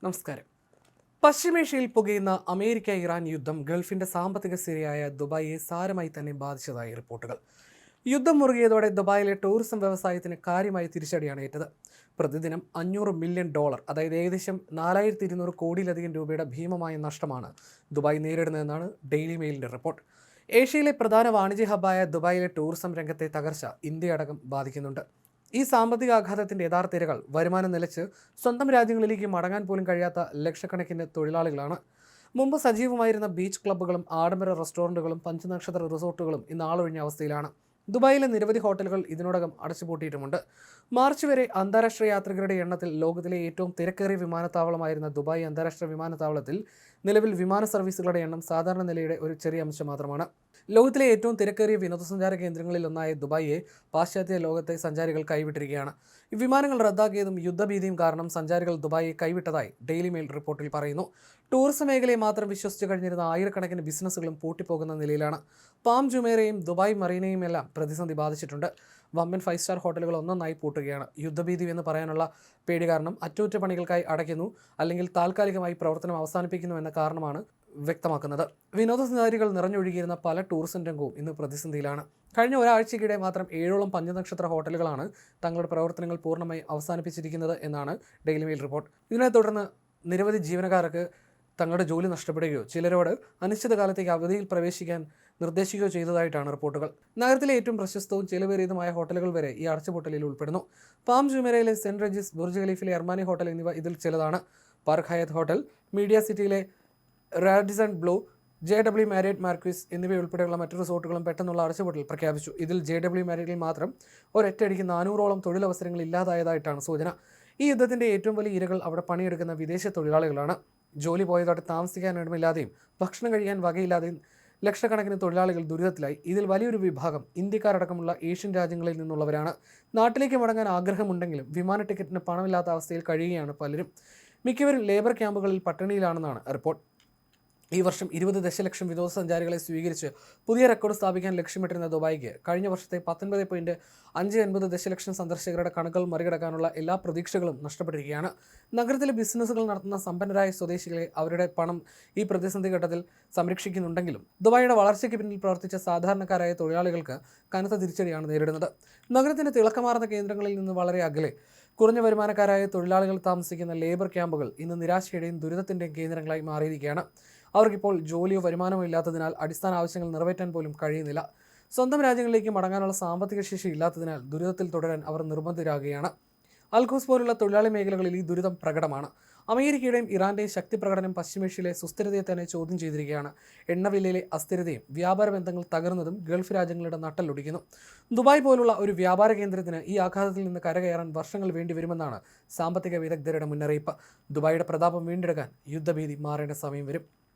നമസ്കാരം. പശ്ചിമേഷ്യയിൽ പുകയുന്ന അമേരിക്ക-ഇറാൻ യുദ്ധം ഗൾഫിന്റെ സാമ്പത്തിക സ്ഥിതിയായ ദുബായിയെ സാരമായി തന്നെ ബാധിച്ചതായി റിപ്പോർട്ടുകൾ. യുദ്ധം മുറുകിയതോടെ ദുബായിലെ ടൂറിസം വ്യവസായത്തിന് കാര്യമായ തിരിച്ചടിയാണ് ഏറ്റത്. പ്രതിദിനം $500 മില്യൺ, അതായത് ഏകദേശം 4200 കോടിയിലധികം രൂപയുടെ ഭീമമായ നഷ്ടമാണ് ദുബായ് നേരിടുന്നതെന്നാണ് ഡെയിലി മെയിലിന്റെ റിപ്പോർട്ട്. ഏഷ്യയിലെ പ്രധാന വാണിജ്യ ഹബ്ബായ ദുബായിലെ ടൂറിസം രംഗത്തെ തകർച്ച ഇന്ത്യയടക്കം ബാധിക്കുന്നുണ്ട്. ഈ സാമ്പത്തിക ആഘാതത്തിന്റെ യഥാർത്ഥ ഇരകൾ വരുമാനം നിലച്ച് സ്വന്തം രാജ്യങ്ങളിലേക്ക് മടങ്ങാൻ പോലും കഴിയാത്ത ലക്ഷക്കണക്കിന് തൊഴിലാളികളാണ്. മുമ്പ് സജീവമായിരുന്ന ബീച്ച് ക്ലബ്ബുകളും ആഡംബര റെസ്റ്റോറൻറ്റുകളും പഞ്ചനക്ഷത്ര റിസോർട്ടുകളും ഇന്ന് ആളൊഴിഞ്ഞ അവസ്ഥയിലാണ്. ദുബായിലെ നിരവധി ഹോട്ടലുകൾ ഇതിനോടകം അടച്ചുപൂട്ടിയിട്ടുമുണ്ട്. മാർച്ച് വരെ അന്താരാഷ്ട്ര യാത്രികരുടെ എണ്ണത്തിൽ ലോകത്തിലെ ഏറ്റവും തിരക്കേറിയ വിമാനത്താവളമായിരുന്ന ദുബായ് അന്താരാഷ്ട്ര വിമാനത്താവളത്തിൽ നിലവിൽ വിമാന സർവീസുകളുടെ എണ്ണം സാധാരണ നിലയുടെ ഒരു ചെറിയ അംശം മാത്രമാണ്. ലോകത്തിലെ ഏറ്റവും തിരക്കേറിയ വിനോദസഞ്ചാര കേന്ദ്രങ്ങളിൽ ഒന്നായ ദുബായിയെ പാശ്ചാത്യ ലോകത്തെ സഞ്ചാരികൾ കൈവിട്ടിരിക്കുകയാണ്. ഈ വിമാനങ്ങൾ റദ്ദാക്കിയതും യുദ്ധഭീതിയും കാരണം സഞ്ചാരികൾ ദുബായിയെ കൈവിട്ടതായി ഡെയിലി മെയിൽ റിപ്പോർട്ടിൽ പറയുന്നു. ടൂറിസം മേഖലയെ മാത്രം വിശ്വസിച്ച് കഴിഞ്ഞിരുന്ന ആയിരക്കണക്കിന് ബിസിനസ്സുകളും പൂട്ടിപ്പോകുന്ന നിലയിലാണ്. പാം ജുമേറയും ദുബായ് മറീനയും എല്ലാം പ്രതിസന്ധി ബാധിച്ചിട്ടുണ്ട്. വമ്പൻ 5 സ്റ്റാർ ഹോട്ടലുകൾ ഒന്നൊന്നായി പൂട്ടുകയാണ്. യുദ്ധഭീതി എന്ന് പറയാനുള്ള പേടി കാരണം അറ്റകുറ്റപ്പണികൾക്കായി അടയ്ക്കുന്നു, അല്ലെങ്കിൽ താൽക്കാലികമായി പ്രവർത്തനം അവസാനിപ്പിക്കുന്നു എന്ന കാരണമാണ് വ്യക്തമാക്കുന്നത്. വിനോദസഞ്ചാരികൾ നിറഞ്ഞൊഴുകിയിരുന്ന പല ടൂറിസം രംഗവും ഇന്ന് പ്രതിസന്ധിയിലാണ്. കഴിഞ്ഞ ഒരാഴ്ചയ്ക്കിടെ മാത്രം 7ഓളം പഞ്ചനക്ഷത്ര ഹോട്ടലുകളാണ് തങ്ങളുടെ പ്രവർത്തനങ്ങൾ പൂർണ്ണമായി അവസാനിപ്പിച്ചിരിക്കുന്നത് എന്നാണ് ഡെയിലി മെയിൽ റിപ്പോർട്ട്. ഇതിനെ തുടർന്ന് നിരവധി ജീവനക്കാർക്ക് തങ്ങളുടെ ജോലി നഷ്ടപ്പെടുകയോ ചിലരോട് അനിശ്ചിതകാലത്തേക്ക് അവധിയിൽ പ്രവേശിക്കാൻ നിർദ്ദേശിക്കുകയോ ചെയ്തതായിട്ടാണ് റിപ്പോർട്ടുകൾ. നഗരത്തിലെ ഏറ്റവും പ്രശസ്തവും ചിലവേറിയതുമായ ഹോട്ടലുകൾ വരെ ഈ അടച്ചുപൂട്ടലിൽ ഉൾപ്പെടുന്നു. പാം ജുമേറയിലെ സെന്റ് റെജിസ്, ബുർജ് ഖലീഫിലെ അർമാനി ഹോട്ടൽ എന്നിവ ഇതിൽ ചിലതാണ്. പാർക്ക് ഹയത്ത് ഹോട്ടൽ, മീഡിയ സിറ്റിയിലെ Radisson Blu, JW Marriott Marquis എന്നിവയുൾപ്പെടെയുള്ള മറ്റു റിസോർട്ടുകളും പെട്ടെന്നുള്ള അടച്ചുപൂട്ടൽ പ്രഖ്യാപിച്ചു. ഇതിൽ JW മാരിയറ്റിൽ മാത്രം ഒരൊറ്റയടിക്ക് 400ഓളം തൊഴിലവസരങ്ങൾ ഇല്ലാതായതായിട്ടാണ് സൂചന. ഈ യുദ്ധത്തിന്റെ ഏറ്റവും വലിയ ഇരകൾ അവിടെ പണിയെടുക്കുന്ന വിദേശ തൊഴിലാളികളാണ്. ജോലി പോയതോടെ താമസിക്കാൻ ഇടമില്ലാതെയും ഭക്ഷണം കഴിക്കാൻ വകയില്ലാതെയും ലക്ഷക്കണക്കിന് തൊഴിലാളികൾ ദുരിതത്തിലായി. ഇതിൽ വലിയൊരു വിഭാഗം ഇന്ത്യക്കാരടക്കമുള്ള ഏഷ്യൻ രാജ്യങ്ങളിൽ നിന്നുള്ളവരാണ്. നാട്ടിലേക്ക് മടങ്ങാൻ ആഗ്രഹമുണ്ടെങ്കിലും വിമാന ടിക്കറ്റിന് പണമില്ലാത്ത അവസ്ഥയിൽ കഴിയുകയാണ് പലരും. മിക്കവരും ലേബർ ക്യാമ്പുകളിൽ പട്ടിണിയിലാണെന്നാണ് റിപ്പോർട്ട്. ഈ വർഷം 20 ദശലക്ഷം വിനോദസഞ്ചാരികളെ സ്വീകരിച്ച് പുതിയ റെക്കോർഡ് സ്ഥാപിക്കാൻ ലക്ഷ്യമിട്ടിരുന്ന ദുബായിക്ക് കഴിഞ്ഞ വർഷത്തെ 19.59 ദശലക്ഷം സന്ദർശകരുടെ കണക്കുകൾ മറികടക്കാനുള്ള എല്ലാ പ്രതീക്ഷകളും നഷ്ടപ്പെട്ടിരിക്കുകയാണ്. നഗരത്തിലെ ബിസിനസ്സുകൾ നടത്തുന്ന സമ്പന്നരായ സ്വദേശികളെ അവരുടെ പണം ഈ പ്രതിസന്ധി ഘട്ടത്തിൽ സംരക്ഷിക്കുന്നുണ്ടെങ്കിലും ദുബായിയുടെ വളർച്ചയ്ക്ക് പിന്നിൽ പ്രവർത്തിച്ച സാധാരണക്കാരായ തൊഴിലാളികൾക്ക് കനത്ത തിരിച്ചടിയാണ് നേരിടുന്നത്. നഗരത്തിന്റെ തിളക്കമാർന്ന കേന്ദ്രങ്ങളിൽ നിന്ന് വളരെ അകലെ കുറഞ്ഞ വരുമാനക്കാരായ തൊഴിലാളികൾ താമസിക്കുന്ന ലേബർ ക്യാമ്പുകൾ ഇന്ന് നിരാശയുടെയും ദുരിതത്തിൻ്റെയും കേന്ദ്രങ്ങളായി മാറിയിരിക്കുകയാണ്. അവർക്കിപ്പോൾ ജോലിയോ വരുമാനമോ ഇല്ലാത്തതിനാൽ അടിസ്ഥാന ആവശ്യങ്ങൾ നിറവേറ്റാൻ പോലും കഴിയുന്നില്ല. സ്വന്തം രാജ്യങ്ങളിലേക്ക് മടങ്ങാനുള്ള സാമ്പത്തിക ശേഷി ഇല്ലാത്തതിനാൽ ദുരിതത്തിൽ തുടരാൻ അവർ നിർബന്ധിതരാകുകയാണ്. അൽഖൂസ് പോലുള്ള തൊഴിലാളി മേഖലകളിൽ ഈ ദുരിതം പ്രകടമാണ്. അമേരിക്കയുടെയും ഇറാന്റെയും ശക്തി പ്രകടനം പശ്ചിമേഷ്യയിലെ സുസ്ഥിരതയെ തന്നെ ചോദ്യം ചെയ്തിരിക്കുകയാണ്. എണ്ണവിലയിലെ അസ്ഥിരതയും വ്യാപാര ബന്ധങ്ങൾ തകർന്നതും ഗൾഫ് രാജ്യങ്ങളുടെ നട്ടലൊടിക്കുന്നു. ദുബായ് പോലുള്ള ഒരു വ്യാപാര കേന്ദ്രത്തിന് ഈ ആഘാതത്തിൽ നിന്ന് കരകയറാൻ വർഷങ്ങൾ വേണ്ടിവരുമെന്നാണ് സാമ്പത്തിക വിദഗ്ധരുടെ മുന്നറിയിപ്പ്. ദുബായിയുടെ പ്രതാപം വീണ്ടെടുക്കാൻ യുദ്ധഭീതി മാറേണ്ട സമയം വരും.